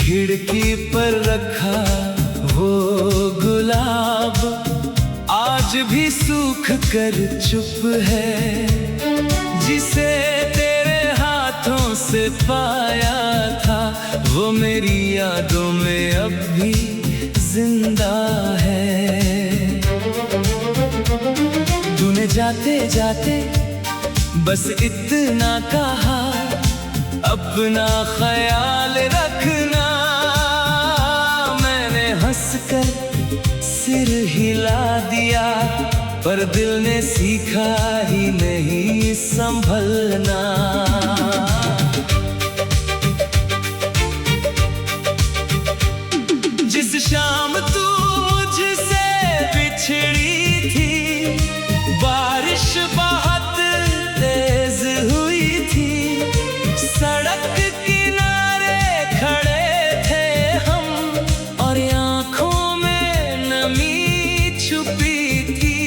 खिड़की पर रखा वो गुलाब आज भी सूख कर चुप है, जिसे तेरे हाथों से पाया था वो मेरी यादों में अब भी जिंदा है। तूने जाते जाते बस इतना कहा, अपना ख्याल रखना। मैंने हंसकर सिर हिला दिया, पर दिल ने सीखा ही नहीं संभलना। जिस शाम तू मुझसे बिछड़ी थी, बारिश बहुत तेज हुई थी। सड़क किनारे खड़े थे हम, और आंखों में नमी छुपी थी।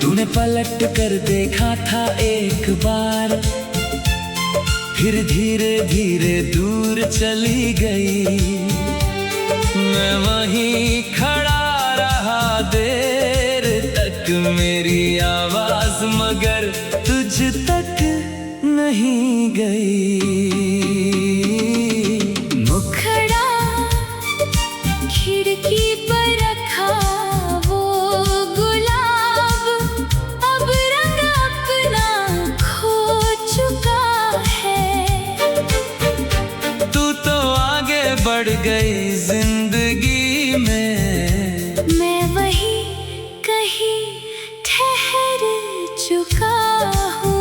तूने पलट कर देखा था एक बार, फिर धीरे धीरे दूर चली गई। मैं वहीं खड़ा रहा देर तक, मेरी आवाज मगर तुझ तक नहीं गई। मुखड़ा खिड़की पर रखा वो गुलाब, अब रंग अपना खो चुका है। तू तो आगे बढ़ गई जिंदगी में, मैं वही कहीं ठहर चुका हूँ।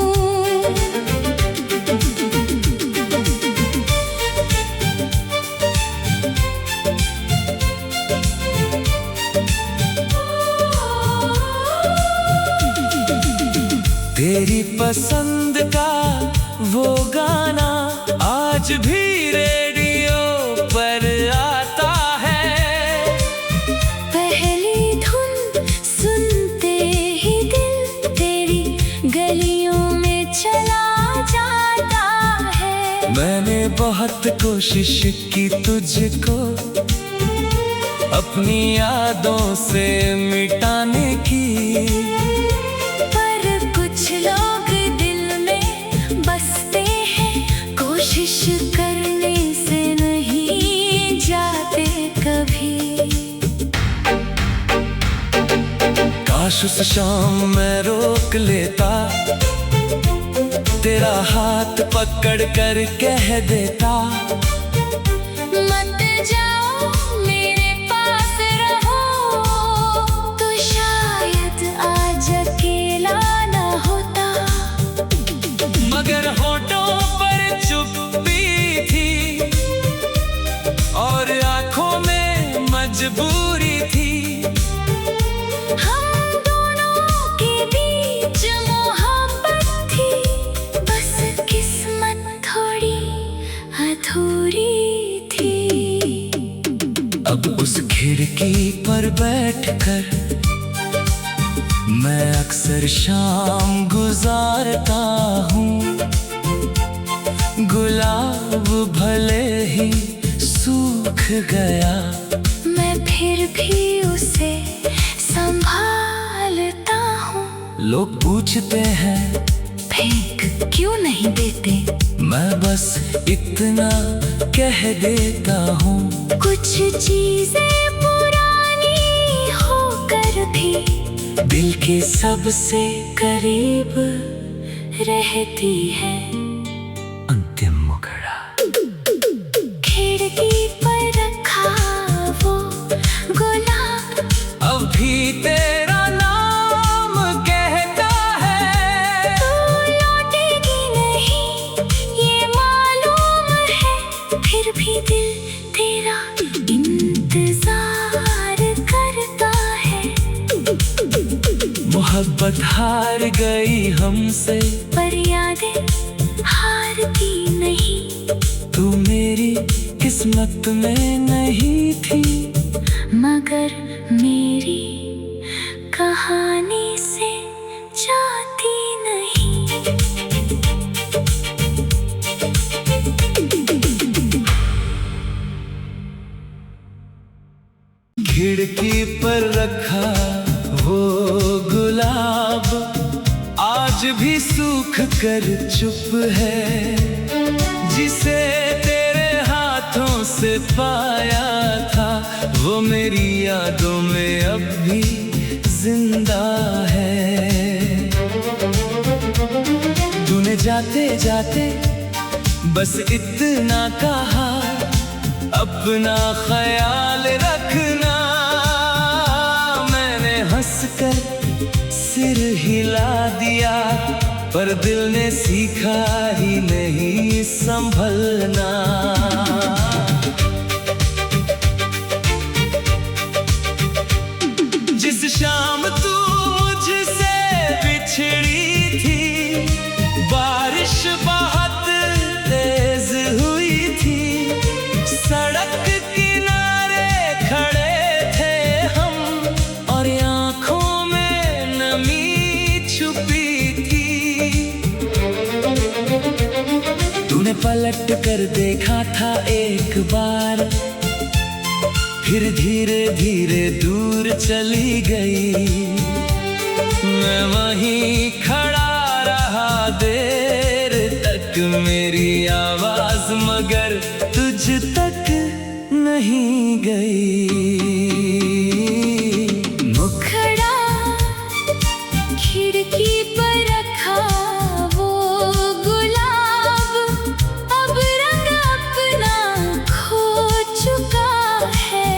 तेरी पसंद का वो गाना आज भी रेडियो पर आता है। पहली धुन सुनते ही दिल तेरी गलियों में चला जाता है। मैंने बहुत कोशिश की तुझको अपनी यादों से मिटाने की, कुछ लोग दिल में बसते हैं, कोशिश करने से नहीं जाते कभी। काश उस शाम मैं रोक लेता, तेरा हाथ पकड़ कर कह देता, मत जाओ मेरे पास रहो। तो शायद आज अकेला ना होता। मगर होठों पर चुप्पी थी, और आंखों में मजबूरी थी। हम दोनों के बीच मोहब्बत थी, बस किस्मत थोड़ी अधूरी थी। अब उस खिड़की पर बैठकर मैं अक्सर शाम गुजारता हूँ। गुलाब भले ही सूख गया, मैं फिर भी उसे संभालता हूँ। लोग पूछते हैं फेंक क्यों नहीं देते, मैं बस इतना कह देता हूँ। कुछ चीजें पुरानी होकर भी दिल के सबसे करीब रहती है। अंतिम मुखड़ा खिड़की पर रखा वो गुलाब, अब भी तेरा नाम कहता है। तू लौटेगी नहीं ये मालूम है, फिर भी दिल तेरा इंतजार करता है। मोहब्बत हार गई हमसे, पर यादें हारती नहीं। तू मेरी किस्मत में नहीं थी, मगर मेरी कहानी से जाती नहीं। खिड़की पर रखा वो गुलाब आज भी सूख कर चुप है। जिसे तेरे हाथों से पाया था वो मेरी यादों में अब भी जिंदा है। तूने जाते जाते बस इतना कहा अपना ख्याल रखना। मैंने हंसकर सिर हिला दिया पर दिल ने सीखा ही नहीं संभलना। जिस शाम तू मुझसे बिछड़ी थी बारिश बहुत तेज हुई थी। सड़क किनारे खड़े थे हम और आंखों में नमी छुपी थी। तूने पलट कर देखा था एक बार फिर धीरे धीरे दूर चली गई। मैं वहीं खड़ा रहा देर तक मेरी आवाज मगर तुझ तक नहीं गई। मुखड़ा खिड़की पर रखा वो गुलाब अब रंग अपना खो चुका है।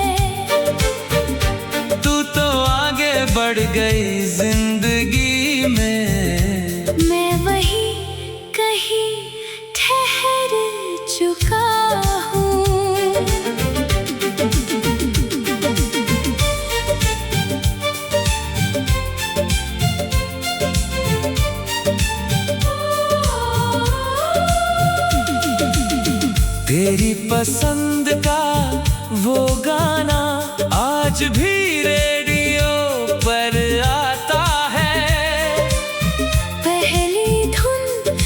तू तो आगे बढ़ गई जिंदगी में, मैं वहीं कहीं ठहर चुका हूँ। तेरी पसंद का वो गाना आज भी रेडियो पर आता है। पहली धुन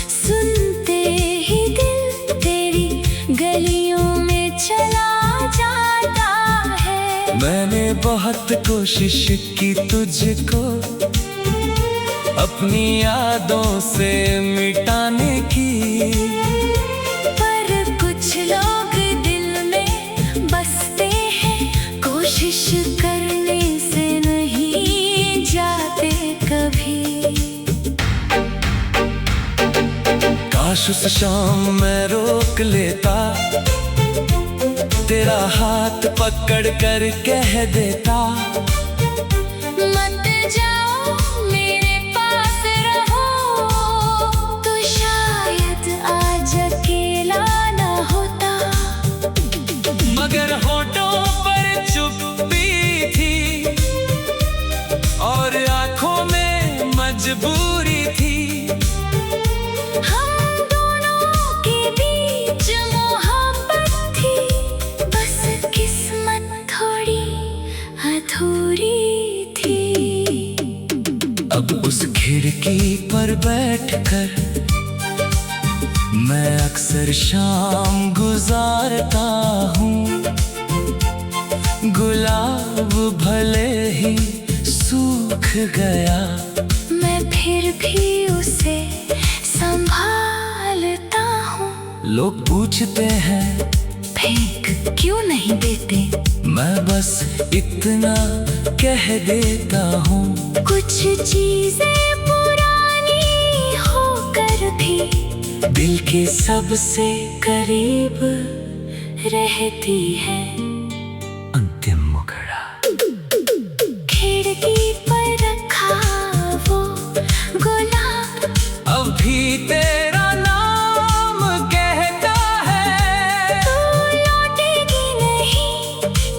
सुनते ही दिल तेरी गलियों में चला जाता है। मैंने बहुत कोशिश की तुझको अपनी यादों से मिटाने की, पर कुछ लोग दिल में बसते हैं कोशिश करने से नहीं जाते कभी। काश उस शाम मैं रोक लेता तेरा हाथ पकड़ कर कह देता मत जाओ मेरे पास रहो तो शायद आज अकेला ना होता। मगर होठों पर चुप्पी थी और आंखों में मजबूरी थी। हम दोनों के बीच मोहब्बत थी बस किस्मत थोड़ी अधूरी थी। अब उस खिड़की पर बैठकर मैं अक्सर शाम गुजारता हूँ। गुलाब भले ही सूख गया मैं फिर भी उसे संभालता हूँ। लोग पूछते हैं फेंक क्यों नहीं देते, मैं बस इतना कह देता हूँ। कुछ चीजें पुरानी होकर भी दिल के सबसे करीब रहती है। अंतिम मुखड़ा खिड़की पर रखा वो गुलाब अब भी तेरा नाम कहता है। तू लौटेगी नहीं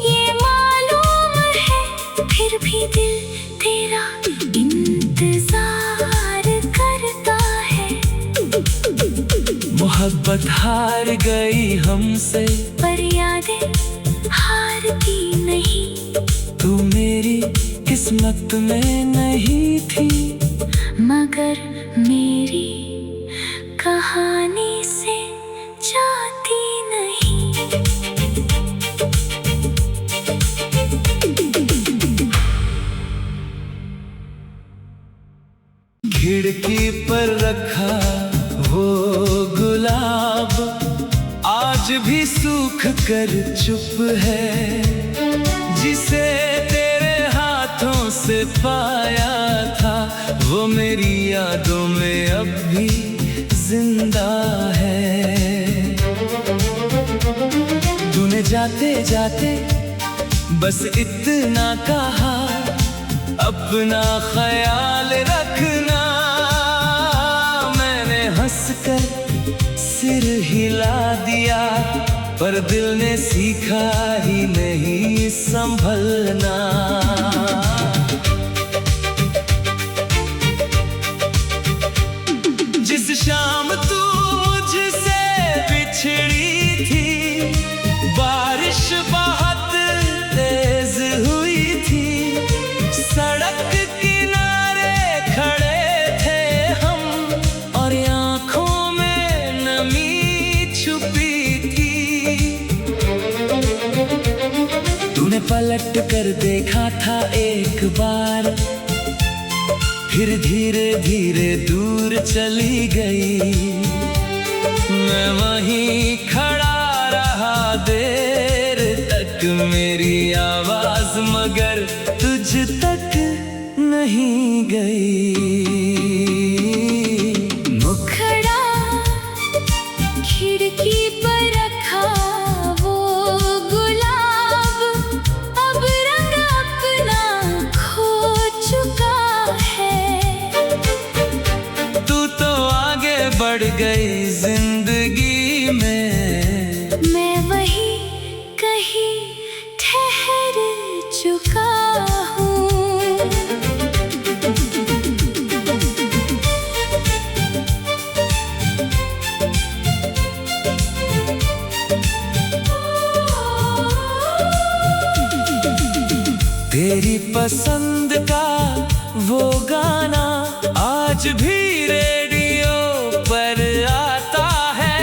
ये मालूम है, फिर भी दिल तेरा इंतजार करता है। मोहब्बत हार गई हमसे पर यादें हारती नहीं। तू मेरी किस्मत में नहीं थी मगर मेरी कहानी से जाती नहीं। आज भी सूख कर चुप है, जिसे तेरे हाथों से पाया था वो मेरी यादों में अब भी जिंदा है। तूने जाते जाते बस इतना कहा, अपना ख्याल रखना। मैंने हंसकर सिर हिला दिया, पर दिल ने सीखा ही नहीं संभलना। जिस शाम तू मुझसे बिछड़ी थी, बारिश बहुत तेज हुई थी। सड़क किनारे खड़े थे हम, और आंखों में नमी छुपी थी। तूने पलट कर देखा था एक बार, फिर धीरे धीरे दूर चली गई। मैं वहीं खड़ा रहा देर तक, मेरी आवाज मगर तुझ तक नहीं गई। मुखड़ा खिड़की पर रखा वो गुलाब, अब रंग अपना खो चुका है। तू तो आगे बढ़ गई जिंदगी में, मैं वही कहीं ठहर चुका हूँ। तेरी पसंद का वो गाना आज भी रेडियो पर आता है।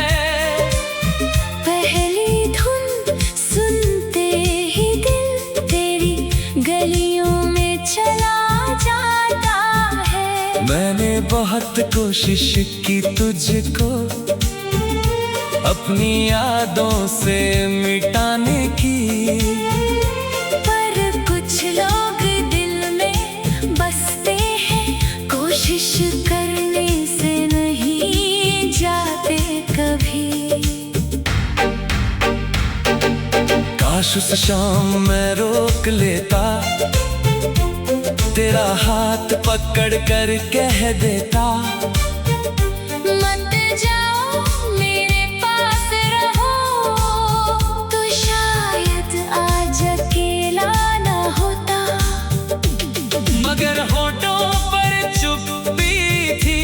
पहली धुन सुनते ही दिल तेरी गलियों में चला जाता है। मैंने बहुत कोशिश की तुझको अपनी यादों से मिटाने की, लोग दिल में बसते हैं, कोशिश करने से नहीं जाते कभी। काश उस शाम मैं रोक लेता, तेरा हाथ पकड़ कर कह देता, मत जाओ मेरे पास रहो। तो शायद आज अकेला होता। मगर होठों पर चुप्पी थी,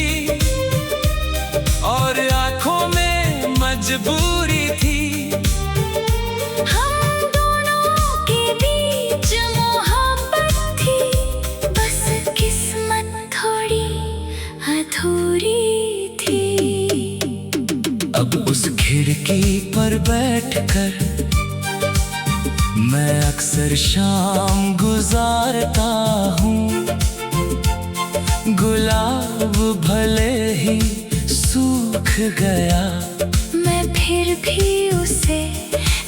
और आंखों में मजबूरी थी। हम दोनों के बीच मोहब्बत थी, बस किस्मत थोड़ी अधूरी थी। अब उस खिड़की पर बैठकर मैं अक्सर शाम गुजारता हूँ। गुलाब भले ही सूख गया, मैं फिर भी उसे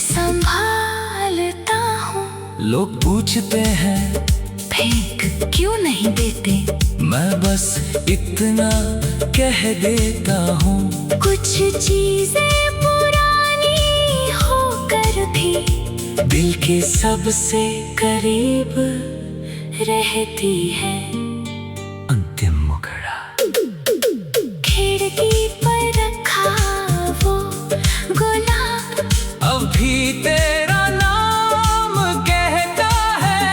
संभालता हूँ। लोग पूछते हैं फेंक क्यों नहीं देते, मैं बस इतना कह देता हूँ। कुछ चीजें पुरानी होकर भी दिल के सबसे करीब रहती है। अंतिम मुखड़ा खिड़की पर रखा वो गुलाब, अब भी तेरा नाम कहता है।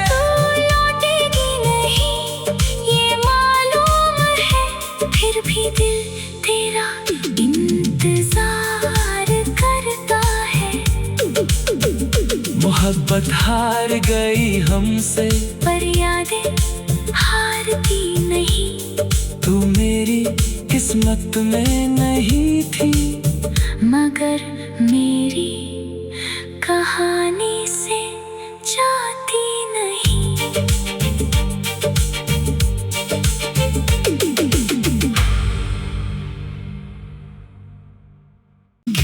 तू लौटेगी नहीं ये मालूम है, फिर भी दिल तेरा इंतजार करता है। मोहब्बत हार गई हमसे, पर यादें हारती नहीं। तू मेरी किस्मत में नहीं थी, मगर मेरी कहानी से जाती नहीं।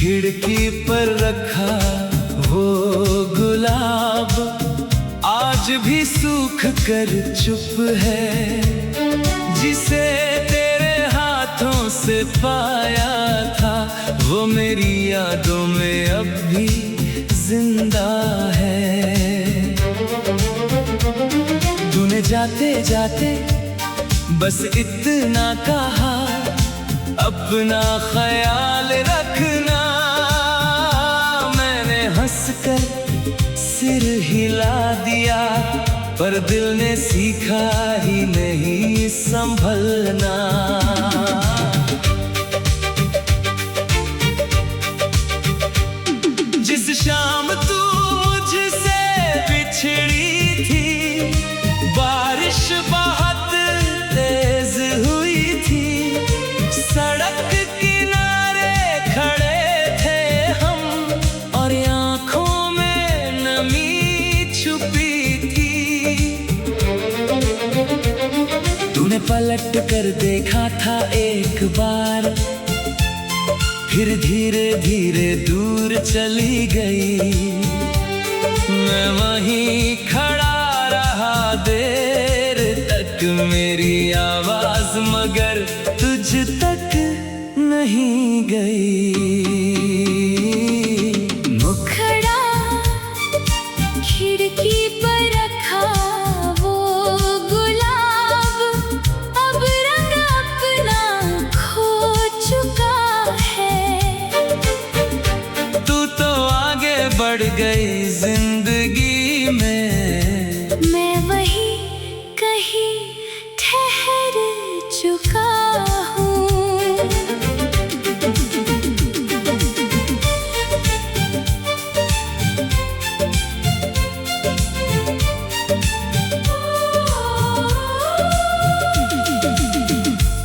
खिड़की पर रखा वो गुलाब आज भी सूख कर चुप है। जिसे तेरे हाथों से पाया था वो मेरी यादों में अब भी जिंदा है। तूने जाते जाते बस इतना कहा अपना ख्याल रखना। मैंने हंसकर सिर हिला दिया पर दिल ने सीखा ही नहीं संभलना। जिस शाम तू मुझसे बिछड़ी थी बारिश बहुत तेज हुई थी। सड़क किनारे खड़े थे हम और आंखों में नमी छुपी थी। तूने पलट कर देखा था एक बार फिर धीरे धीरे दूर चली गई। मैं वहीं खड़ा रहा देर तक मेरी आवाज मगर तुझ तक नहीं गई। मुखड़ा खिड़की पर रखा वो गुलाब अब रंग अपना खो चुका है। तू तो आगे बढ़ गई जिंदगी में, मैं वही कहीं ठहर चुका हूँ।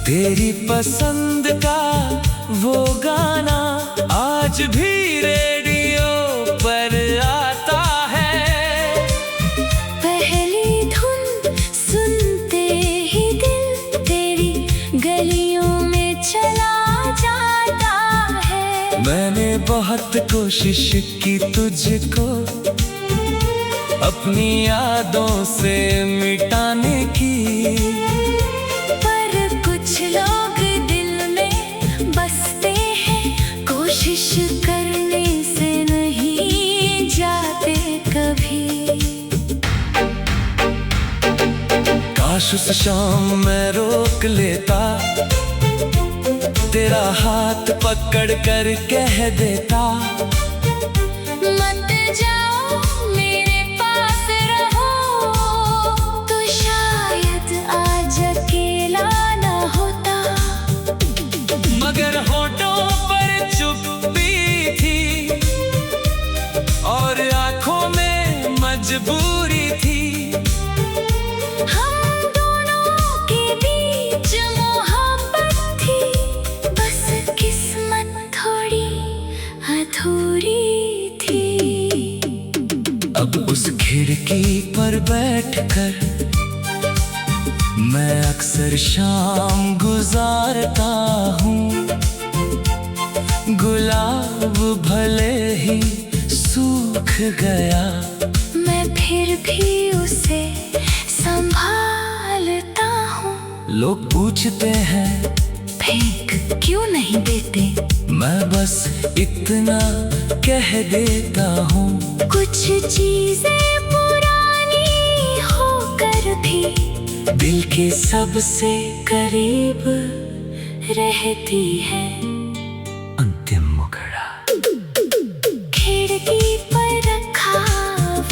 तेरी पसंद का वो गाना आज भी रेडियो पर आता है। पहली धुन सुनते ही दिल तेरी गलियों में चला जाता है। मैंने बहुत कोशिश की तुझको अपनी यादों से मिटाने की, पर कुछ लोग दिल में बसते हैं कोशिश करने से नहीं जाते कभी। काश उस शाम मैं रोक लेता तेरा हाथ पकड़ कर कह देता मत जाओ मेरे पास रहो तो शायद आज अकेला ना होता। मगर होठों पर चुप्पी थी और आंखों में मजबूरी थी। हम दोनों के बीच मोहब्बत थी बस किस्मत थोड़ी अधूरी थी। अब उस खिड़की पर बैठकर मैं अक्सर शाम गुजारता हूँ। गुलाब भले ही सूख गया मैं फिर भी उसे संभालता हूँ। लोग पूछते हैं फेंक क्यों नहीं देते, मैं बस इतना कह देता हूँ। कुछ चीजें पुरानी होकर भी दिल के सबसे करीब रहती है। अंतिम मुखड़ा खिड़की पर रखा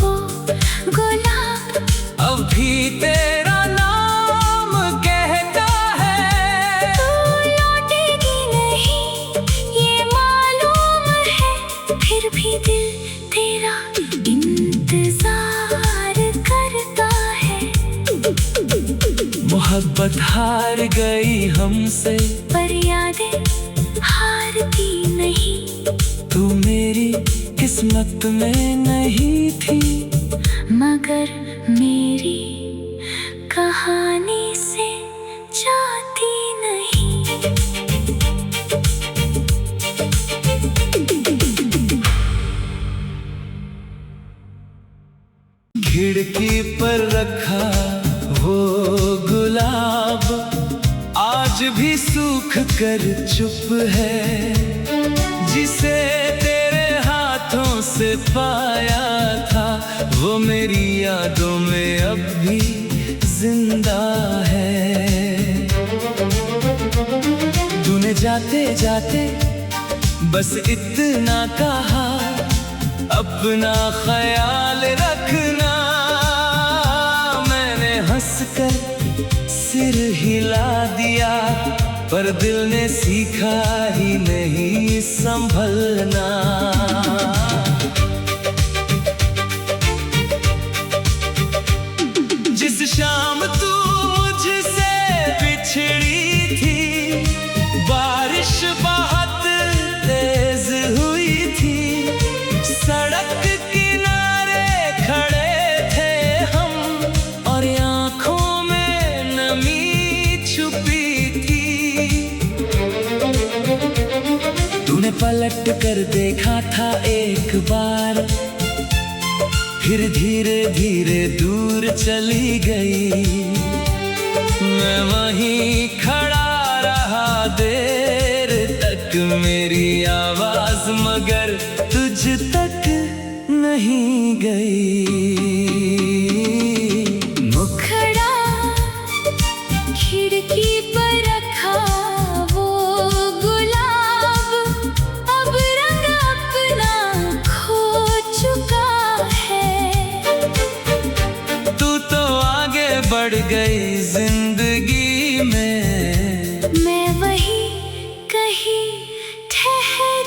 वो गुलाब अब भी तेरा नाम कहता है। तू लौटेगी नहीं ये मालूम है, फिर भी दिल तेरा इंतजार करता है। मोहब्बत हार गई हमसे पर यादें हारती नहीं। तू मेरी किस्मत में नहीं थी मगर मेरी कहानी से जाती नहीं। खिड़की पर रखा वो गुलाब आज भी सूख कर चुप है। जिसे तेरे हाथों से पाया था वो मेरी यादों में अब भी जिंदा है। तूने जाते जाते बस इतना कहा अपना ख्याल रखना। मैंने हंसकर सिर हिला दिया पर दिल ने सीखा ही नहीं संभलना। जिस शाम तू मुझसे बिछड़ी थी बारिश बहुत तेज हुई थी। सड़क किनारे खड़े थे हम और आंखों में नमी छुपी थी। तूने पलट कर देखा था एक बार फिर धीरे धीरे दूर चली गई। मैं वहीं खड़ा रहा देर तक मेरी आवाज मगर तुझ तक नहीं गई। मुखड़ा खिड़की पर रखा वो गुलाब अब रंग अपना खो चुका है। तू तो आगे बढ़ गई जिंदगी में, मैं वही कहीं ठहर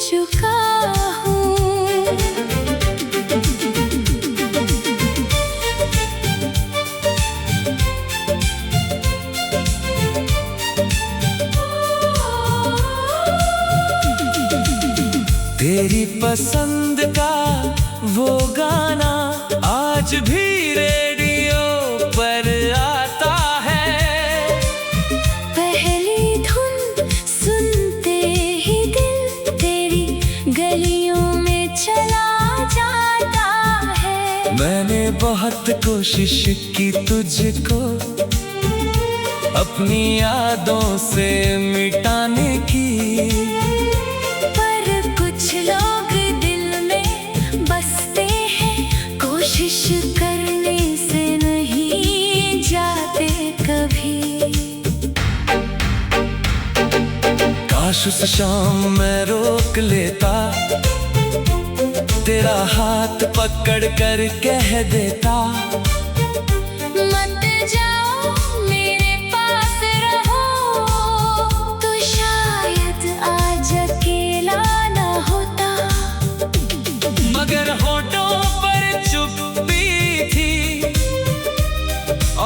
चुका हूँ। तेरी पसंद का वो गाना आज भी रेडियो पर आता है। पहली धुन सुनते ही दिल तेरी गलियों में चला जाता है। मैंने बहुत कोशिश की तुझको अपनी यादों से मिटाने की, पर कुछ लोग दिल में बसते हैं कोशिश करने से नहीं जाते कभी। काश उस शाम मैं रोक लेता तेरा हाथ पकड़ कर कह देता मत जाओ मेरे पास रहो। तो शायद आज अकेला ना होता। मगर होठों पर चुप्पी थी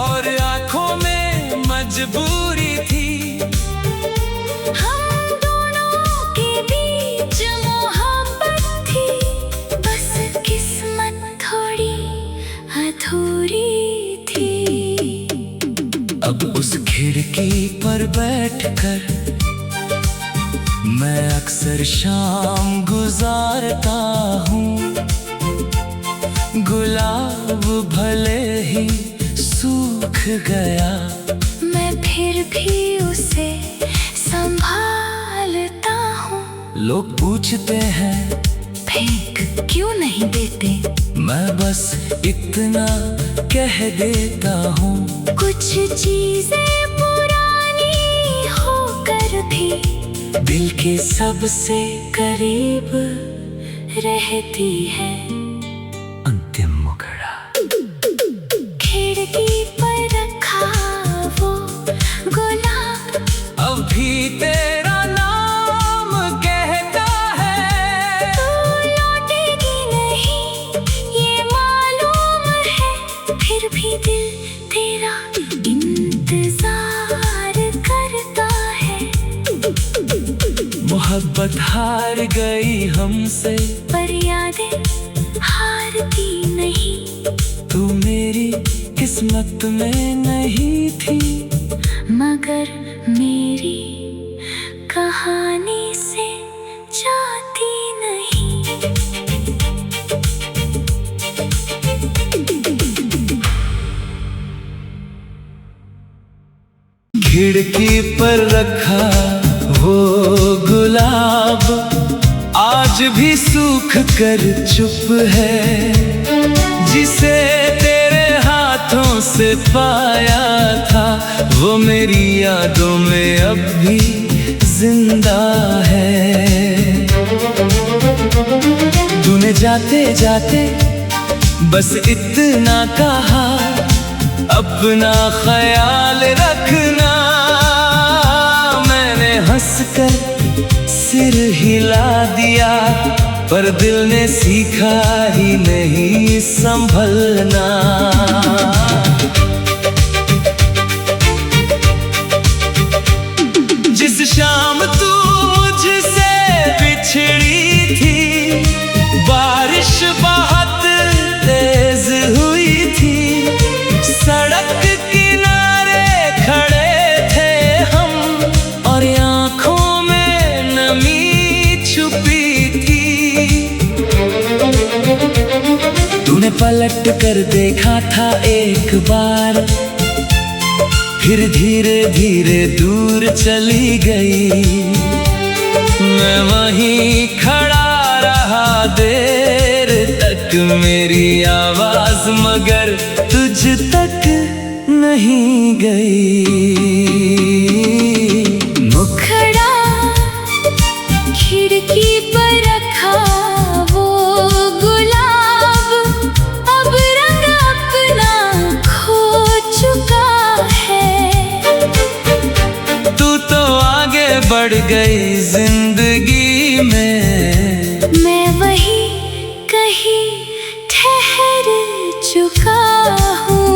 और आंखों में मजबूरी थी। हम दोनों के बीच मोहब्बत थी बस किस्मत थोड़ी अधूरी थी। अब उस खिड़की पर बैठकर मैं अक्सर शाम गुजारता हूँ। गुलाब भले ही सूख गया मैं फिर भी उसे संभालता हूँ। लोग पूछते हैं फेंक क्यों नहीं देते, मैं बस इतना कह देता हूँ। कुछ चीजें पुरानी होकर भी दिल के सबसे करीब रहती है। अंतिम मुखड़ा खिड़की पर रखा वो गुलाब अब भी तेरा नाम कहता है। तू लौटेगी नहीं ये मालूम है, फिर भी दिल तेरा इंतजार करता है। मोहब्बत हार गई हमसे पर यादें हारती नहीं। तू मेरी किस्मत में नहीं थी मगर मेरी कहानी से जाती नहीं। खिड़की पर रखा वो गुलाब आज भी सूख कर चुप है। जिसे तेरे हाथों से पाया था वो मेरी यादों में अब भी जिंदा है। तूने जाते जाते बस इतना कहा, अपना ख्याल रखना। मैंने हंसकर सिर हिला दिया, पर दिल ने सीखा ही नहीं संभलना। जिस शाम तू मुझसे बिछड़ी थी, बारिश बहुत तेज हुई थी। सड़क किनारे खड़े थे हम, और आंखों में नमी छुपी थी। तूने पलट कर देखा था एक बार, फिर धीरे धीरे दूर चली गई। मैं वहीं खड़ा रहा देर तक, मेरी आवाज मगर तुझ तक नहीं गई। मुखड़ा खिड़की पर रखा वो गुलाब, अब रंग अपना खो चुका है। तू तो आगे बढ़ गई जिंदगी में, मैं वही कहीं ठहर चुका हूँ।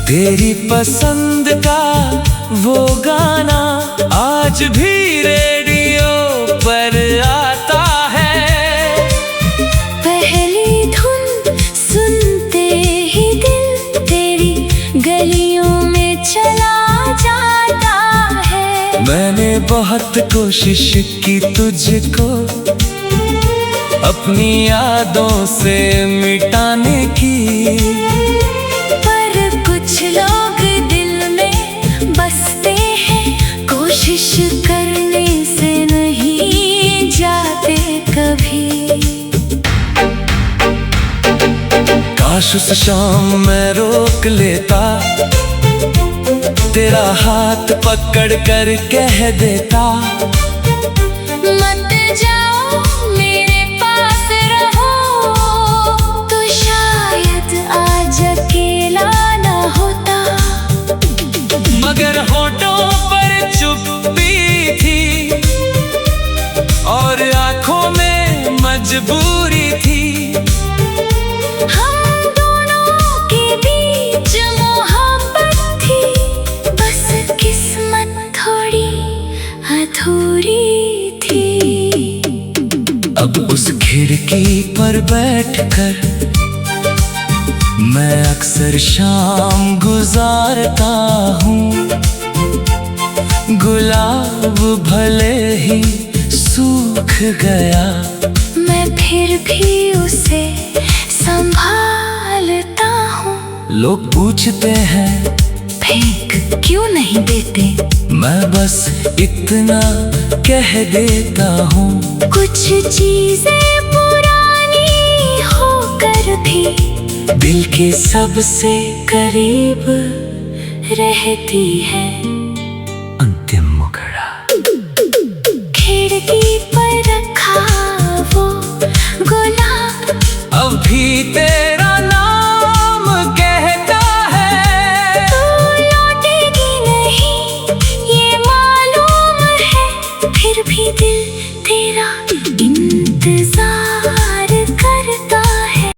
तेरी पसंद का वो गाना आज भी रेडियो पर आता है। पहली धुन सुनते ही दिल तेरी गलियों में चला जाता है। मैंने बहुत कोशिश की तुझको अपनी यादों से मिटाने की, पर कुछ लोग दिल में बसते हैं, कोशिश करने से नहीं जाते कभी। काश उस शाम मैं रोक लेता, तेरा हाथ पकड़ कर कह देता, मत जाओ मेरे पास रहो, तो शायद आज अकेला ना होता। मगर होठों पर चुप्पी थी, और आंखों में मजबूरी थी। हम दोनों के बीच मोहब्बत थी, बस किस्मत थोड़ी अधूरी थी। अब उस खिड़की पर बैठकर मैं अक्सर शाम गुजारता हूँ। गुलाब भले ही सूख गया, मैं फिर भी उसे संभालता हूँ। लोग पूछते हैं फेंक क्यों नहीं देते, मैं बस इतना कह देता हूँ। कुछ चीजें पुरानी होकर भी दिल के सबसे करीब रहती है। अंतिम मुखड़ा खिड़की पर रखा वो गुलाब, अब भी तेरे